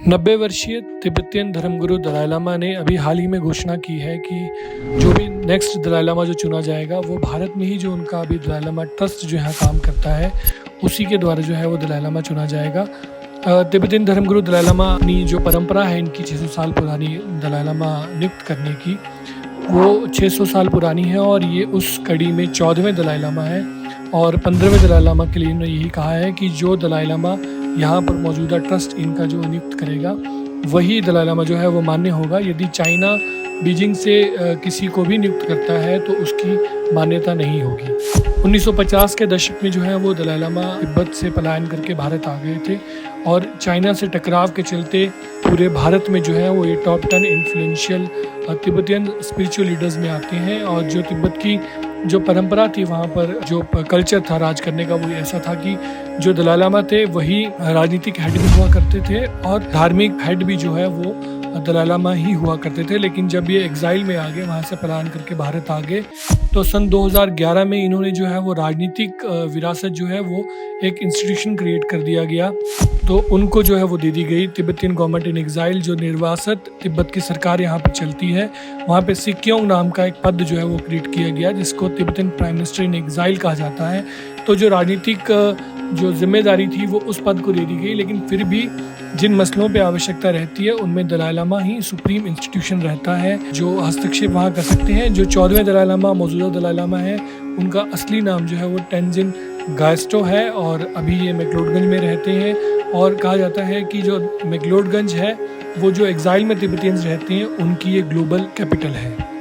90 वर्षीय तिब्बतियन धर्मगुरु दलाई लामा ने अभी हाल ही में घोषणा की है कि जो भी नेक्स्ट दलाई लामा जो चुना जाएगा वो भारत में ही जो उनका अभी दलाई लामा ट्रस्ट जो यहाँ काम करता है उसी के द्वारा जो है वो दलाई लामा चुना जाएगा। तिब्बतियन धर्मगुरु दलाई लामा अपनी जो परंपरा है इनकी 600 साल पुरानी दलाई लामा नियुक्त करने की, वो 600 साल पुरानी है और ये उस कड़ी में 14वें दलाई लामा है। और 15वें दलाई लामा के लिए इन्होंने यही कहा है कि जो दलाई लामा यहाँ पर मौजूदा ट्रस्ट इनका जो नियुक्त करेगा वही दलाई लामा जो है वो मान्य होगा। यदि चाइना बीजिंग से किसी को भी नियुक्त करता है तो उसकी मान्यता नहीं होगी। 1950 के दशक में जो है वो दलाई लामा तिब्बत से पलायन करके भारत आ गए थे और चाइना से टकराव के चलते पूरे भारत में जो है वो ये top 10 influential Tibetan spiritual leaders में आते हैं। और जो तिब्बत की जो परंपरा थी वहाँ पर जो कल्चर था राज करने का वो ऐसा था कि जो दलाई लामा थे वही राजनीतिक हेड भी हुआ करते थे और धार्मिक हेड भी जो है वो दलाई लामा ही हुआ करते थे। लेकिन जब ये एग्जाइल में आ गए, वहाँ से पलायन करके भारत आ गए, तो सन 2011 में इन्होंने जो है वो राजनीतिक विरासत जो है वो एक इंस्टीट्यूशन क्रिएट कर दिया गया, तो उनको जो है वो दे दी गई। तिब्बतियन गवर्नमेंट इन एग्जाइल जो निर्वासित तिब्बत की सरकार यहाँ पर चलती है, वहाँ पे सिक्योंग नाम का एक पद जो है वो क्रिएट किया गया जिसको Tibetan prime minister in exile कहा जाता है। तो जो राजनीतिक जो जिम्मेदारी थी वो उस पद को दे दी गई, लेकिन फिर भी जिन मसलों पे आवश्यकता रहती है उनमें दलाई लामा ही सुप्रीम इंस्टीट्यूशन रहता है जो हस्तक्षेप वहाँ कर सकते हैं। जो 14वें दलाई लामा मौजूदा दलाई लामा है उनका असली नाम जो है वो टेंजिन गायस्टो है और अभी ये मैक्लोडगंज में रहते हैं। और कहा जाता है कि जो मैक्लोडगंज है वो जो एग्जाइल में तिब्बतियंस रहते हैं उनकी ये ग्लोबल कैपिटल है।